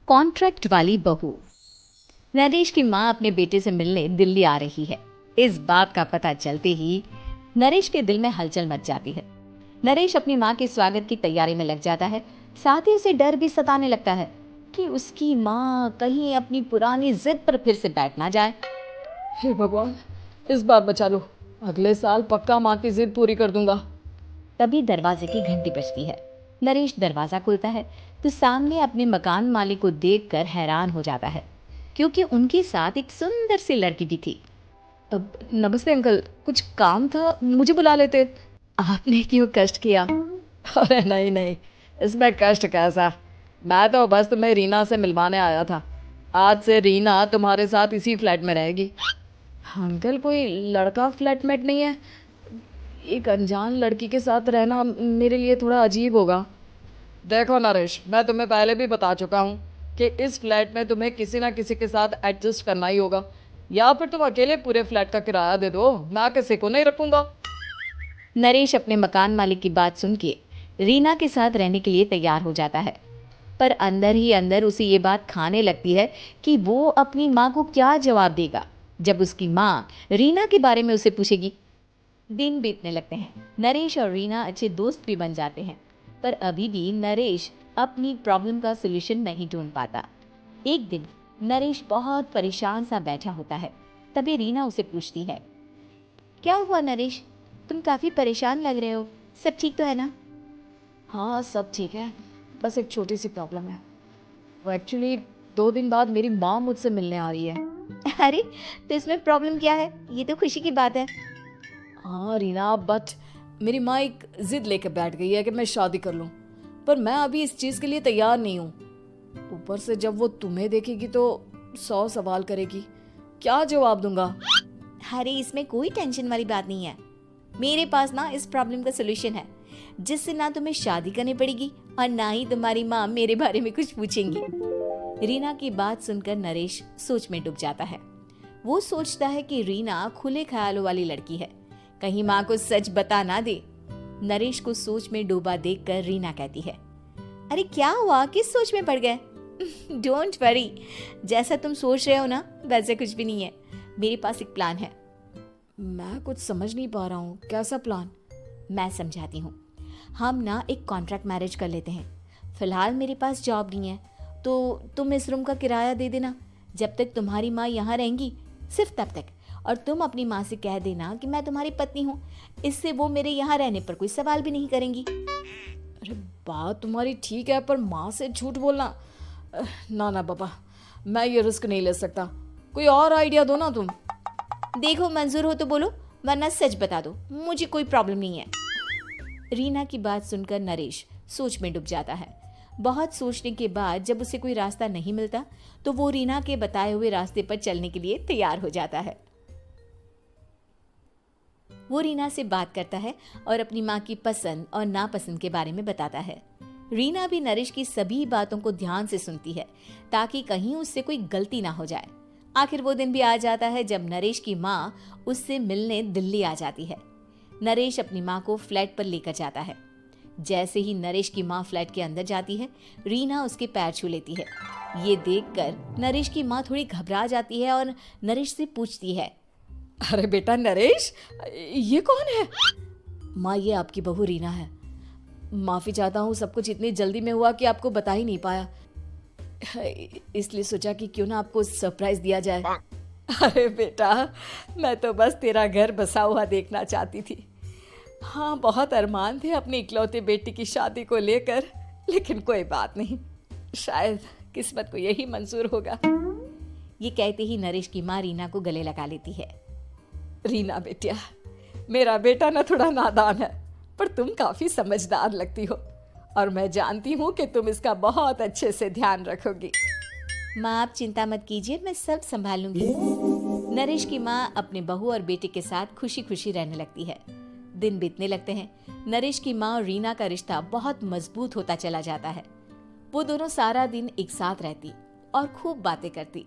Contract वाली बहू। नरेश की माँ अपने बेटे से मिलने दिल्ली आ रही है। इस बात का पता चलते ही नरेश के दिल में हलचल मच जाती है। नरेश अपनी माँ के स्वागत की तैयारी में लग जाता है। साथ ही उसे डर भी सताने लगता है कि उसकी माँ कहीं अपनी पुरानी जिद पर फिर से बैठ ना जाए। हे भगवान, इस बार बचा लो। अगले साल पक्का माँ की जिद पूरी कर दूंगा। तभी दरवाजे की घंटी बजती है। नरेश दरवाजा खोलता है तो सामने अपने मकान मालिक को देखकर हैरान हो जाता है, क्योंकि उनके साथ एक सुंदर सी लड़की भी थी। अब नमस्ते अंकल, कुछ काम था, मुझे बुला लेते। आपने क्यों कष्ट किया? अरे नहीं नहीं, इसमें कष्ट कैसा। मैं तो बस तुम्हें रीना से मिलवाने आया था। आज से रीना तुम्हारे साथ इसी फ्लैट में रहेगी। अंकल, कोई लड़का फ्लैटमेट नहीं है? एक अनजान लड़की के साथ रहना मेरे लिए थोड़ा अजीब होगा। देखो नरेश, मैं तुम्हें पहले भी बता चुका हूँ कि इस फ्लैट में तुम्हें किसी ना किसी के साथ एडजस्ट करना ही होगा, या फिर तुम अकेले पूरे फ्लैट का किराया दे दो, मैं किसी को नहीं रखूंगा। नरेश अपने मकान मालिक की बात सुन के रीना के साथ रहने के लिए तैयार हो जाता है, पर अंदर ही अंदर उसे ये बात खाने लगती है कि वो अपनी माँ को क्या जवाब देगा जब उसकी माँ रीना के बारे में उसे पूछेगी। दिन बीतने लगते हैं। नरेश और रीना अच्छे दोस्त भी बन जाते हैं, पर अभी भी नरेश अपनी प्रॉब्लम का सलूशन नहीं ढूंढ पाता। एक दिन नरेश बहुत परेशान सा बैठा होता है। तभी रीना उसे पूछती है, क्या हुआ नरेश, तुम काफी परेशान लग रहे हो, सब ठीक तो है ना? हाँ, सब ठीक है, बस एक छोटी सी प्रॉब्लम है। वो एक्चुअली 2 दिन बाद मेरी माँ मुझसे मिलने आ रही है। अरे, तो इसमें प्रॉब्लम क्या है? ये तो खुशी की बात है। हाँ रीना, बट मेरी माँ एक जिद लेकर बैठ गई है कि मैं शादी कर लूँ, पर मैं अभी इस चीज़ के लिए तैयार नहीं हूँ। ऊपर से जब वो तुम्हें देखेगी तो 100 सवाल करेगी, क्या जवाब दूंगा? अरे, इसमें कोई टेंशन वाली बात नहीं है। मेरे पास ना इस प्रॉब्लम का सलूशन है, जिससे ना तुम्हें शादी करनी पड़ेगी और ना ही तुम्हारी माँ मेरे बारे में कुछ पूछेंगी। रीना की बात सुनकर नरेश सोच में डूब जाता है। वो सोचता है कि रीना खुले ख्यालों वाली लड़की है, कहीं माँ को सच बता ना दे। नरेश को सोच में डूबा देखकर रीना कहती है, अरे क्या हुआ, किस सोच में पड़ गए? डोंट वरी, जैसा तुम सोच रहे हो ना वैसे कुछ भी नहीं है। मेरे पास एक प्लान है। मैं कुछ समझ नहीं पा रहा हूँ, कैसा प्लान? मैं समझाती हूँ। हम ना एक कॉन्ट्रैक्ट मैरिज कर लेते हैं। फिलहाल मेरे पास जॉब नहीं है, तो तुम इस रूम का किराया दे देना जब तक तुम्हारी माँ यहाँ रहेंगी, सिर्फ तब तक। और तुम अपनी माँ से कह देना कि मैं तुम्हारी पत्नी हूँ, इससे वो मेरे यहाँ रहने पर कोई सवाल भी नहीं करेंगी। अरे बात तुम्हारी ठीक है, पर माँ से झूठ बोलना, ना ना बाबा, मैं ये रिस्क नहीं ले सकता। कोई और आइडिया दो ना तुम। देखो, मंजूर हो तो बोलो, वरना सच बता दो, मुझे कोई प्रॉब्लम नहीं है। रीना की बात सुनकर नरेश सोच में डूब जाता है। बहुत सोचने के बाद जब उसे कोई रास्ता नहीं मिलता तो वो रीना के बताए हुए रास्ते पर चलने के लिए तैयार हो जाता है। वो रीना से बात करता है और अपनी माँ की पसंद और नापसंद के बारे में बताता है। रीना भी नरेश की सभी बातों को ध्यान से सुनती है, ताकि कहीं उससे कोई गलती ना हो जाए। आखिर वो दिन भी आ जाता है जब नरेश की माँ उससे मिलने दिल्ली आ जाती है। नरेश अपनी माँ को फ्लैट पर लेकर जाता है। जैसे ही नरेश की माँ फ्लैट के अंदर जाती है, रीना उसके पैर छू लेती है। ये देखकर नरेश की माँ थोड़ी घबरा जाती है और नरेश से पूछती है, अरे बेटा नरेश, ये कौन है? माँ, ये आपकी बहू रीना है। माफ़ी चाहता हूँ, सब कुछ इतनी जल्दी में हुआ कि आपको बता ही नहीं पाया, इसलिए सोचा कि क्यों ना आपको सरप्राइज दिया जाए। अरे बेटा, मैं तो बस तेरा घर बसा हुआ देखना चाहती थी। हाँ, बहुत अरमान थे अपनी इकलौते बेटी की शादी को लेकर, लेकिन कोई बात नहीं, शायद किस्मत को यही मंजूर होगा। ये कहते ही नरेश की माँ रीना को गले लगा लेती है। रीना बेटिया, मेरा बेटा ना थोड़ा नादान है, पर तुम काफी समझदार लगती हो, और मैं जानती हूँ कि तुम इसका बहुत अच्छे से ध्यान रखोगी। माँ, आप चिंता मत कीजिए, मैं सब संभाल लूंगी। नरेश की माँ अपने बहू और बेटे के साथ खुशी खुशी रहने लगती है। दिन बीतने लगते हैं। नरेश की माँ और रीना का रिश्ता बहुत मजबूत होता चला जाता है। वो दोनों सारा दिन एक साथ रहती और खूब बातें करती।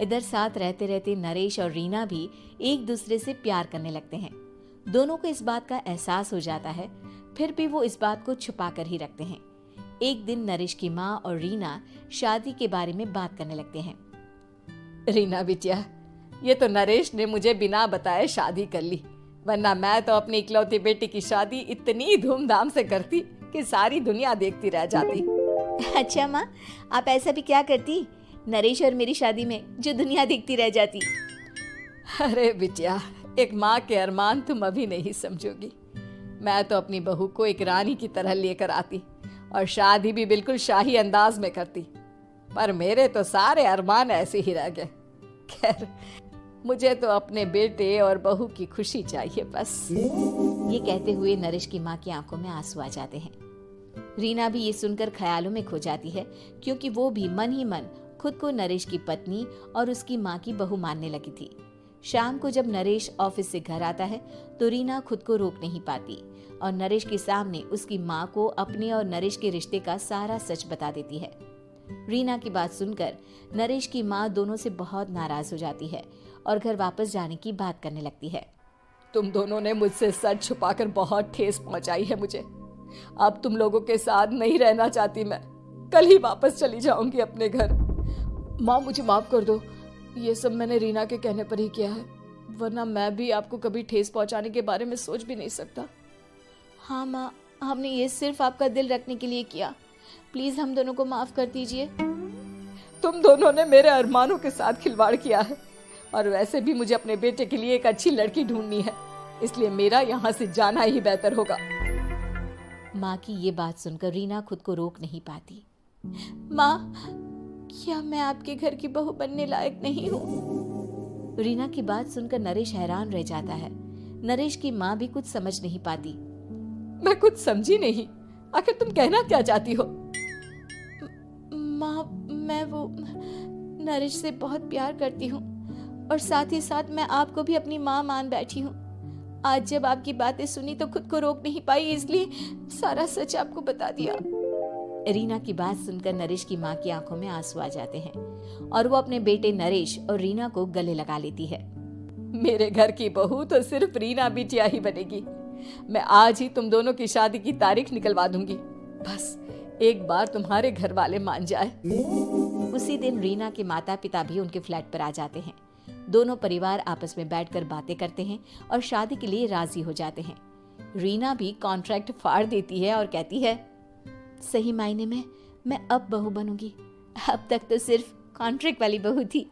इधर साथ रहते रहते नरेश और रीना भी एक दूसरे से प्यार करने लगते हैं। दोनों को इस बात का एहसास हो जाता है, फिर भी वो इस बात को छुपा कर ही रखते हैं। एक दिन नरेश की माँ और रीना शादी के बारे में बात करने लगते हैं। रीना बिटिया, ये तो नरेश ने मुझे बिना बताए शादी कर ली, वरना मैं तो अपनी इकलौती बेटी की शादी इतनी धूमधाम से करती कि सारी दुनिया देखती रह जाती। अच्छा माँ, आप ऐसा भी क्या करती नरेश और मेरी शादी में जो दुनिया देखती रह जाती? अरे बिटिया, एक माँ के अरमान तुम अभी नहीं समझोगी। मैं तो अपनी बहू को एक रानी की तरह लेकर आती और शादी भी बिल्कुल शाही अंदाज में करती, पर मेरे तो सारे अरमान ऐसे ही रह गए। खैर, मुझे तो अपने बेटे और बहू की खुशी चाहिए बस। ये कहते हुए नरेश की माँ की आंखों में आंसू आ जाते हैं। रीना भी ये सुनकर ख्यालों में खो जाती है, क्योंकि वो भी मन ही मन खुद को नरेश की पत्नी और उसकी माँ की बहू मानने लगी थी। शाम को जब नरेश ऑफिस से घर आता है तो रीना खुद को रोक नहीं पाती और नरेश के सामने उसकी माँ को अपने और नरेश के रिश्ते का सारा सच बता देती है। रीना की बात सुनकर नरेश की माँ दोनों से बहुत नाराज हो जाती है और घर वापस जाने की बात करने लगती है। तुम दोनों ने मुझसे सच छुपाकर बहुत ठेस पहुंचाई है मुझे। अब तुम लोगों के साथ नहीं रहना चाहती मैं, कल ही वापस चली जाऊंगी अपने घर। माँ, मुझे माफ कर दो, ये सब मैंने रीना के कहने पर ही किया है, वरना मैं भी आपको कभी ठेस पहुंचाने के बारे में सोच भी नहीं सकता। हाँ माँ, हमने ये सिर्फ आपका दिल रखने के लिए किया, प्लीज हम दोनों को माफ कर दीजिए। तुम दोनों ने मेरे अरमानों के साथ खिलवाड़ किया है, और वैसे भी मुझे अपने बेटे के लिए एक अच्छी लड़की ढूंढनी है, इसलिए मेरा यहाँ से जाना ही बेहतर होगा। माँ की ये बात सुनकर रीना खुद को रोक नहीं पाती। माँ, क्या मैं आपके घर की बहू बनने लायक नहीं हूँ? रीना की बात सुनकर नरेश हैरान रह जाता है। नरेश की माँ भी कुछ समझ नहीं पाती। मैं कुछ समझी नहीं, आखिर तुम कहना क्या चाहती हो? माँ, मैं वो नरेश से बहुत प्यार करती हूँ और साथ ही साथ मैं आपको भी अपनी माँ मान बैठी हूँ। आज जब आपकी बातें सुनी तो खुद को रोक नहीं पाई, इसलिए सारा सच आपको बता दिया। रीना की बात सुनकर नरेश की माँ की आंखों में आंसू आ जाते हैं और वो अपने बेटे नरेश और रीना को गले लगा लेती है। मेरे घर की बहू तो सिर्फ रीना बिटिया ही बनेगी। मैं आज ही तुम दोनों की शादी की तारीख निकलवा दूंगी, बस एक बार तुम्हारे घर वाले मान जाए। उसी दिन रीना के माता पिता भी उनके फ्लैट पर आ जाते हैं। दोनों परिवार आपस में बैठकर बातें करते हैं और शादी के लिए राजी हो जाते हैं। रीना भी कॉन्ट्रैक्ट फाड़ देती है और कहती है, सही मायने में मैं अब बहू बनूंगी, अब तक तो सिर्फ कॉन्ट्रैक्ट वाली बहू थी।